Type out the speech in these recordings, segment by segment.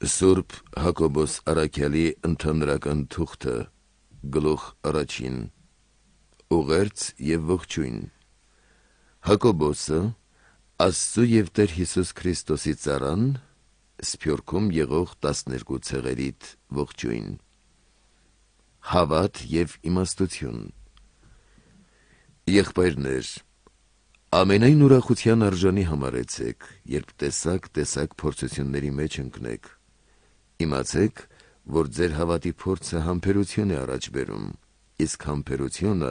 Սուրբ Հակոբոս Առաքյալի ընդհանրական թուղթը, գլուխ առաջին, ուղերձ և ողջույն։ Հակոբոսը, Աստծու և Տեր Հիսուս Քրիստոսի ծառան, Սփյուռքում եղող 12 ցեղերիդ ողջույն։ Հավատ և իմաստություն։ Եղբայրներ, ամենայն ուրախության արժանի համարեցեք, երբ տեսակ փորձությունների մեջ ընկնեք։ Իմացեք, որ ձեր հավատի փորձը համբերություն է առաջ բերում, իսկ համբերությունը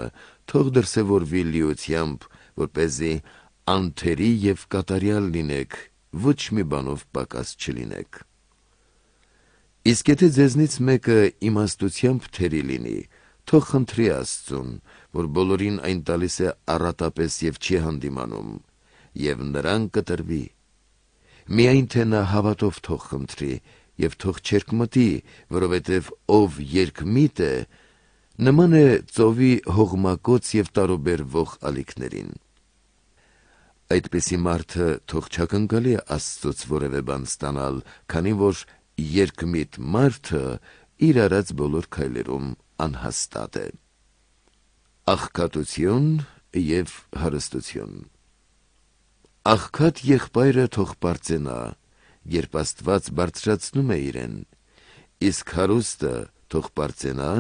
թող դրսևորվի լիությամբ, որպեսզի անթերի և կատարյալ լինեք, ոչ մի բանով պակաս չլինեք։ Իսկ եթե ձեզնից մեկը իմաստությամբ թերի լինի, թող խնդրի Աստծուն, որ բոլորին այն տալիս է առատապես և չի հանդիմանում, և նրան կտրվի։ Միայն թե նա հավատով թող խնդրի, և թող չերկմտի, որովհետև ով երկմիտ է, նման է ծովի հողմակոծ և տարուբերվող ալիքներին։ Այդպիսի մարդը թող չակնկալի Աստծուց որևէ բան ստանալ, քանի որ երկմիտ մարդը իր արած բոլոր քայլերում անհաստատ է։ Աղքատություն և հարստություն։ Աղքատ եղբայրը թող պարծենա, երբ Աստված բարձրացնում է իրեն, իսկ հարուստը թող պարծենա,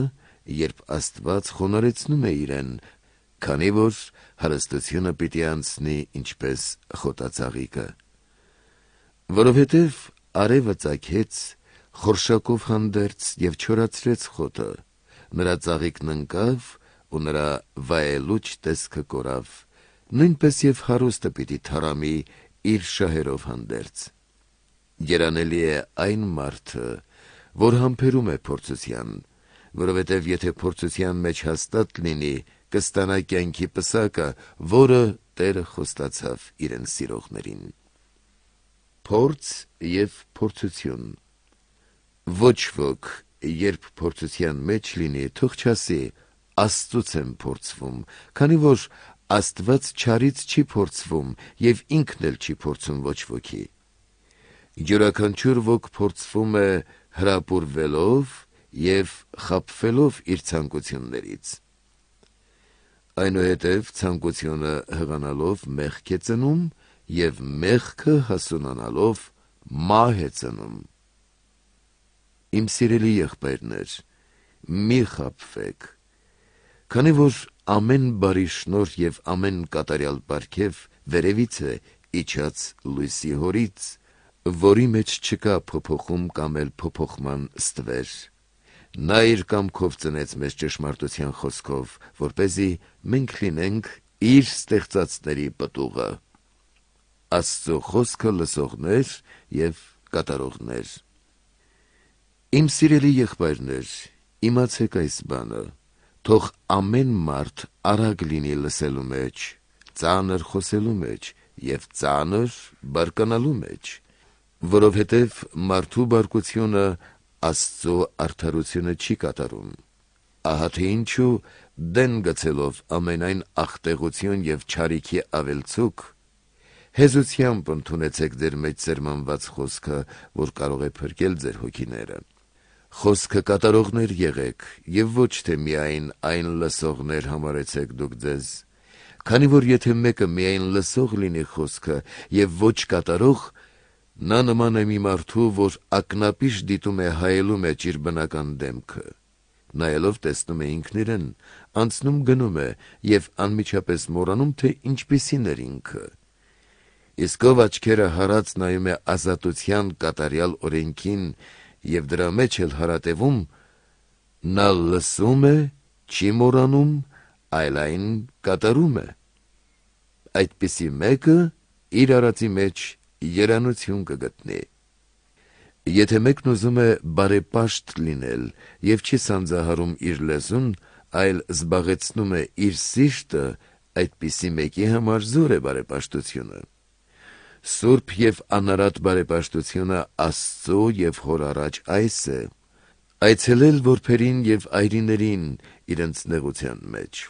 երբ Աստված խոնարհեցնում է իրեն, քանի որ հարստությունը պիտի անցնի ինչպես խոտածաղիկը։ Որովհետև արևը ծագեց, խորշակով հանդերձ և չորացրեց խոտը, նրա ծաղիկն ընկավ ու նրա վայելուչ տեսքը կորավ, նույնպես և հարուստը պիտի թառամի իր շահերով հանդերձ։ Երանելի է այն մարդը, որ համբերում է փորձության, որովհետև եթե փորձության մեջ հաստատ լինի, կստանա կյանքի պսակը, որը Տերը խոստացավ իրեն սիրողներին։ Փորձ և փորձություն։ Ոչ ոք, երբ փորձության մեջ լինի, թող չասի. Աստծուց եմ փորձվում, քանի որ Աստված չարից չի փորձվում և ինքն էլ չի փորձում ոչ ոքի։ Յուրաքանչյուր ոք փորձվում է հրապուրվելով և խաբվելով իր ցանկություններից։ Այնուհետև ցանկությունը հղանալով մեղք է ծնում, և մեղքը հասունանալով մահ է ծնում։ Իմ սիրելի եղբայրներ, մի խաբվեք, քանի որ ամեն բարի շնորհ և ամեն կատարյալ պարգև վերևից է իջած լույսի հորից, որի մեջ չկա փոփոխում կամ էլ փոփոխման ստվեր։ Նա իր կամքով ծնեց մեզ ճշմարտության խոսքով, որպեսզի մենք լինենք իր ստեղծածների պտուղը։ Աստծու խոսքը լսողներ և կատարողներ։ Իմ սիրելի եղբայրներ, իմացեք այս բանը. թող ամեն մարդ արագ լինի լսելու մեջ, ծանր խոսելու մեջ և ծանր բարկանալու մեջ, որովհետև մարդու բարկությունը Աստծու արդարությունը չի կատարում։ Ահա թե ինչու դեն գցելով ամենայն աղտեղություն և չարիքի ավելցուկ, հեզությամբ ընդունեցեք ձեր մեջ սերմանված խոսքը, որ կարող է փրկել ձեր հոգիները։ Խոսքը կատարողներ եղեք և ոչ թե միայն այն լսողներ համարեցեք դուք ձեզ, քանի որ եթե մեկը միայն լսող լինի խոսքը և ոչ կատարող, նա նման է մի մարդու, որ ակնապիշ դիտում է հայելու մեջ իր բնական դեմքը, նայելով տեսնում է ինքն իրեն, անցնում գնում է և անմիջապես մոռանում, թե ինչպիսին էր ինքը։ Իսկ ով աչքերը հարած նայում է ազատության կատարյալ օրենքին և դրա մեջ էլ հարատևում, նա լսում է, չի մոռանում, այլ այն կատարում է։ Այդպիսի մեկը իր արածի մեջ երանություն կգտնի։ Եթե մեկն ուզում է բարեպաշտ լինել և չի սանձահարում իր լեզուն, այլ զբաղեցնում է իր սիրտը, այդպիսի մեկի համար զոր է բարեպաշտությունը։ Սուրբ և անարատ բարեպաշտությունը Աստծու և Հոր առաջ այս է. այցելել որբերին և այրիներին իրենց նեղության մեջ,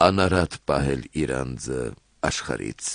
անարատ պահել իր անձը աշխարհից։